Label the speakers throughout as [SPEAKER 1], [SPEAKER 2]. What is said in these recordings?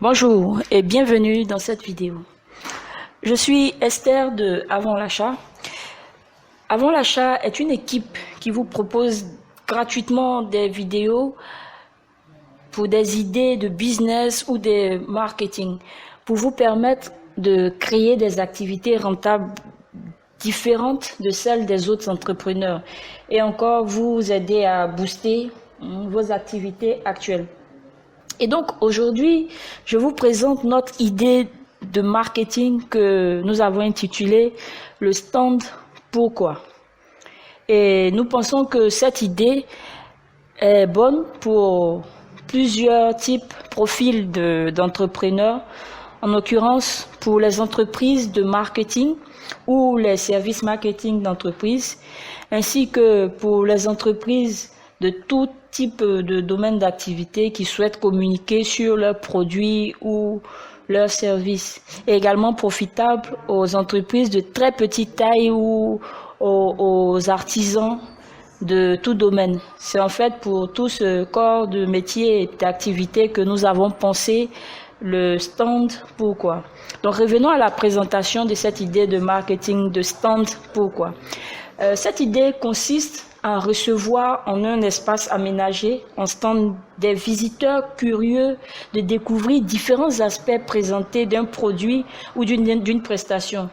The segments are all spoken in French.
[SPEAKER 1] Bonjour et bienvenue dans cette vidéo. Je suis Esther de Avant l'achat. Avant l'achat est une équipe qui vous propose gratuitement des vidéos pour des idées de business ou de marketing pour vous permettre de créer des activités rentables différentes de celles des autres entrepreneurs et encore vous aider à booster vos activités actuelles. Et donc aujourd'hui, je vous présente notre idée de marketing que nous avons intitulée le stand pourquoi. Et nous pensons que cette idée est bonne pour plusieurs types, profils d'entrepreneurs, en l'occurrence pour les entreprises de marketing ou les services marketing d'entreprise, ainsi que pour les entreprises de tout type de domaine d'activité qui souhaitent communiquer sur leurs produits ou leurs services. Et également profitable aux entreprises de très petite taille ou aux artisans de tout domaine. C'est en fait pour tout ce corps de métier et d'activité que nous avons pensé le stand pourquoi. Donc revenons à la présentation de cette idée de marketing de stand pourquoi. Cette idée consiste à recevoir en un espace aménagé, en stand, des visiteurs curieux de découvrir différents aspects présentés d'un produit ou d'une prestation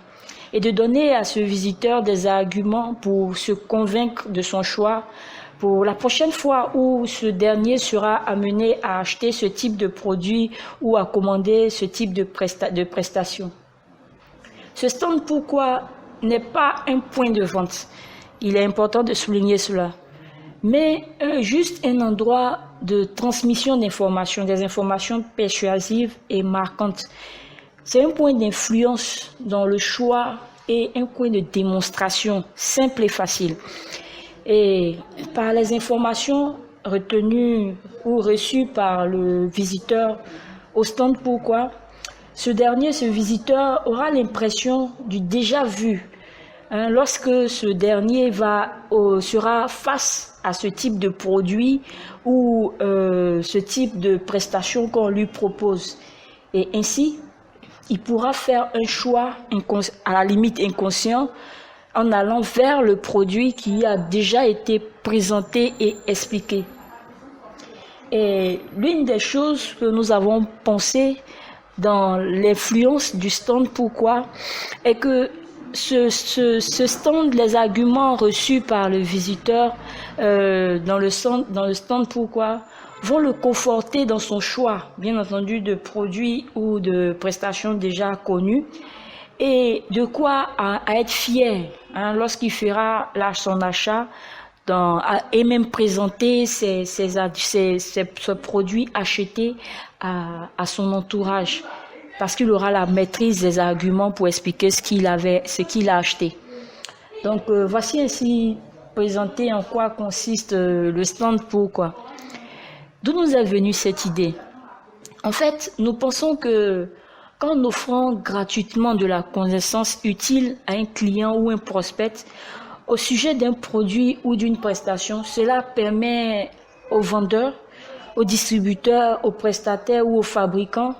[SPEAKER 1] et de donner à ce visiteur des arguments pour se convaincre de son choix pour la prochaine fois où ce dernier sera amené à acheter ce type de produit ou à commander ce type de prestation. Ce stand pourquoi n'est pas un point de vente. Il est important de souligner cela. Mais juste un endroit de transmission d'informations, des informations persuasives et marquantes. C'est un point d'influence dans le choix et un point de démonstration simple et facile. Et par les informations retenues ou reçues par le visiteur au stand pourquoi, ce visiteur aura l'impression du déjà vu. Lorsque ce dernier sera face à ce type de produit ou ce type de prestation qu'on lui propose. Et ainsi, il pourra faire un choix à la limite inconscient en allant vers le produit qui a déjà été présenté et expliqué. Et l'une des choses que nous avons pensé dans l'influence du stand pourquoi est que ce stand, les arguments reçus par le visiteur dans le stand pourquoi vont le conforter dans son choix, bien entendu, de produits ou de prestations déjà connues, et de quoi à être fier lorsqu'il fera son achat et même présenter ce produit acheté à son entourage, parce qu'il aura la maîtrise des arguments pour expliquer ce qu'il a acheté. Donc voici ainsi présenté en quoi consiste le stand pourquoi. D'où nous est venue cette idée? En fait, nous pensons que qu'en offrant gratuitement de la connaissance utile à un client ou un prospect au sujet d'un produit ou d'une prestation, cela permet aux vendeurs, aux distributeurs, aux prestataires ou aux fabricants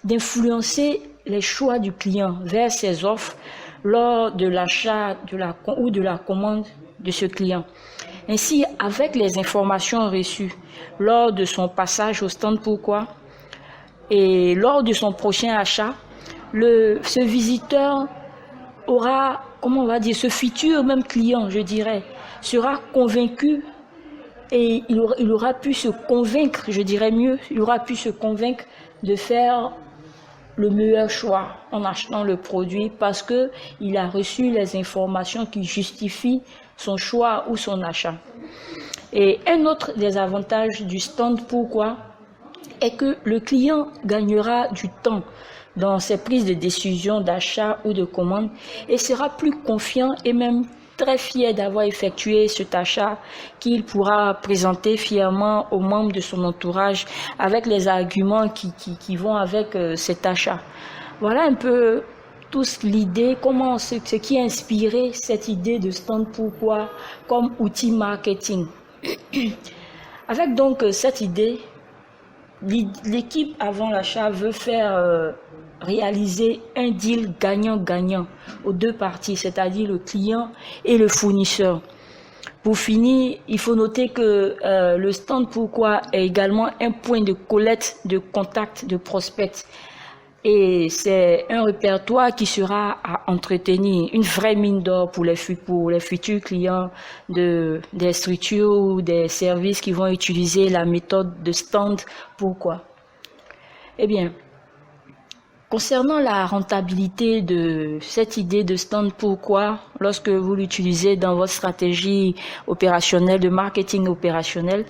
[SPEAKER 1] d'influencer les choix du client vers ses offres lors de l'achat ou de la commande de ce client. Ainsi, avec les informations reçues lors de son passage au stand pourquoi et lors de son prochain achat, ce visiteur aura, ce futur même client, je dirais, sera convaincu et il aura pu se convaincre, je dirais mieux, il aura pu se convaincre de faire le meilleur choix en achetant le produit parce que il a reçu les informations qui justifient son choix ou son achat. Et un autre des avantages du stand pourquoi est que le client gagnera du temps dans ses prises de décision d'achat ou de commande et sera plus confiant et même très fier d'avoir effectué cet achat qu'il pourra présenter fièrement aux membres de son entourage avec les arguments qui vont avec cet achat. Voilà un peu tous l'idée, ce qui a inspiré cette idée de stand pourquoi comme outil marketing. Avec donc cette idée, l'équipe avant l'achat veut faire réaliser un deal gagnant-gagnant aux deux parties, c'est-à-dire le client et le fournisseur. Pour finir, il faut noter que le stand Pourquoi est également un point de collecte de contacts de prospects. Et c'est un répertoire qui sera à entretenir, une vraie mine d'or pour les futurs clients des structures ou des services qui vont utiliser la méthode de stand Pourquoi. Eh bien, concernant la rentabilité de cette idée de stand Pourquoi, lorsque vous l'utilisez dans votre stratégie opérationnelle, de marketing opérationnel,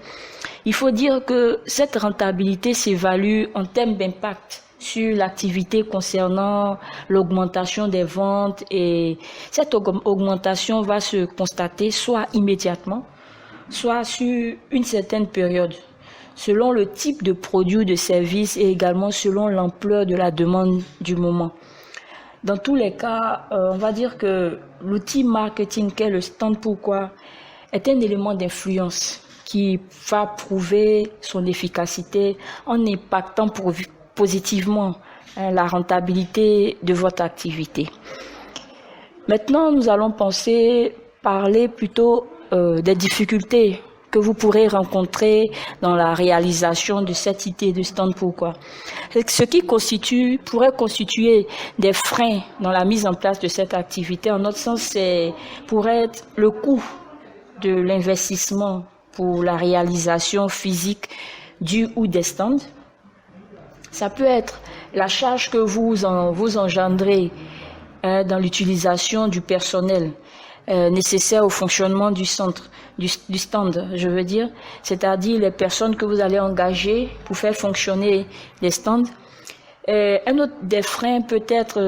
[SPEAKER 1] il faut dire que cette rentabilité s'évalue en termes d'impact sur l'activité concernant l'augmentation des ventes, et cette augmentation va se constater soit immédiatement, soit sur une certaine période, selon le type de produit ou de service et également selon l'ampleur de la demande du moment. Dans tous les cas, on va dire que l'outil marketing qu'est le stand Pourquoi est un élément d'influence qui va prouver son efficacité en impactant positivement la rentabilité de votre activité. Maintenant, nous allons parler plutôt des difficultés que vous pourrez rencontrer dans la réalisation de cette idée de stand Pourquoi. Ce qui pourrait constituer des freins dans la mise en place de cette activité, en notre sens, pourrait être le coût de l'investissement pour la réalisation physique du ou des stands. Ça peut être la charge que vous engendrez dans l'utilisation du personnel nécessaire au fonctionnement du stand, je veux dire, c'est-à-dire les personnes que vous allez engager pour faire fonctionner les stands. Un autre des freins peut être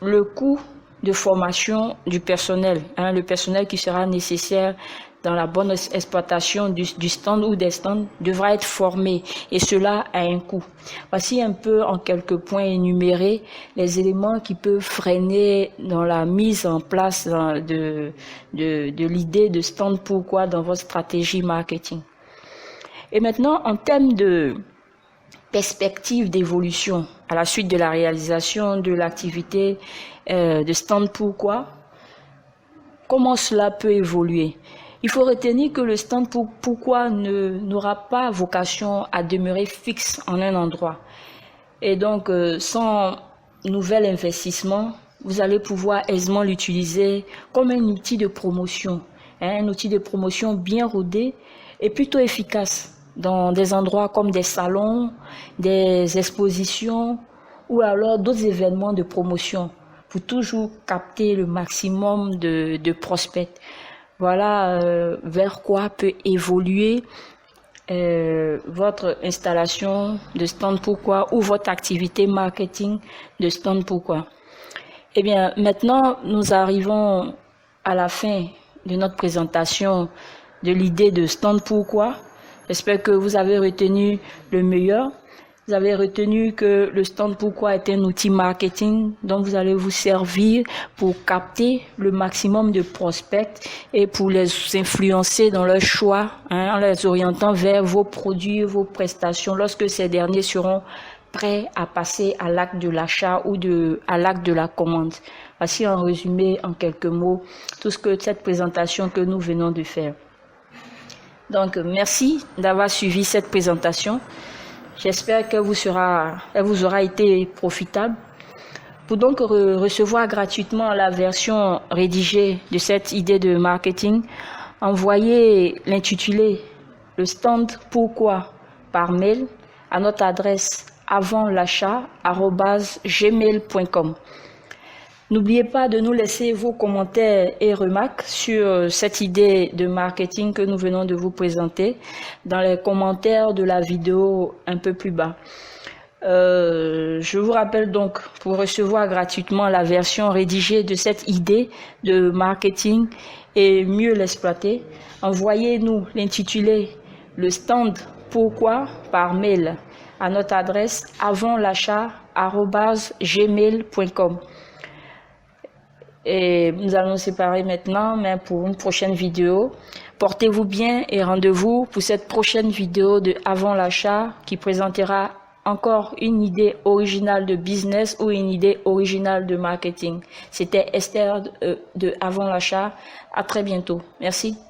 [SPEAKER 1] le coût de formation du personnel, le personnel qui sera nécessaire dans la bonne exploitation du stand ou des stands devra être formé, et cela a un coût. Voici un peu en quelques points énumérés les éléments qui peuvent freiner dans la mise en place de l'idée de stand Pourquoi dans votre stratégie marketing. Et maintenant, en termes de perspective d'évolution à la suite de la réalisation de l'activité de stand Pourquoi, comment cela peut évoluer? Il faut retenir que le stand Pourquoi n'aura pas vocation à demeurer fixe en un endroit. Et donc, sans nouvel investissement, vous allez pouvoir aisément l'utiliser comme un outil de promotion, un outil de promotion bien rodé et plutôt efficace dans des endroits comme des salons, des expositions ou alors d'autres événements de promotion pour toujours capter le maximum de prospects. Voilà vers quoi peut évoluer votre installation de stand Pourquoi ou votre activité marketing de stand Pourquoi. Eh bien, maintenant, nous arrivons à la fin de notre présentation de l'idée de stand Pourquoi. J'espère que vous avez retenu le meilleur. Vous avez retenu que le stand Pourquoi est un outil marketing dont vous allez vous servir pour capter le maximum de prospects et pour les influencer dans leur choix, en les orientant vers vos produits, vos prestations lorsque ces derniers seront prêts à passer à l'acte de l'achat ou à l'acte de la commande. Voici en résumé, en quelques mots, tout ce que cette présentation que nous venons de faire. Donc, merci d'avoir suivi cette présentation. J'espère qu'elle vous aura été profitable. Pour donc recevoir gratuitement la version rédigée de cette idée de marketing, envoyez l'intitulé « Le stand Pourquoi » par mail à notre adresse avontlachat@gmail.com. N'oubliez pas de nous laisser vos commentaires et remarques sur cette idée de marketing que nous venons de vous présenter dans les commentaires de la vidéo un peu plus bas. Je vous rappelle donc, pour recevoir gratuitement la version rédigée de cette idée de marketing et mieux l'exploiter, envoyez-nous l'intitulé « Le stand Pourquoi » par mail à notre adresse avontlachat@gmail.com. Et nous allons nous séparer maintenant, mais pour une prochaine vidéo, Portez-vous bien et rendez-vous pour cette prochaine vidéo de Avant l'achat qui présentera encore une idée originale de business ou une idée originale de marketing. C'était Esther de Avant l'achat. À très bientôt. Merci.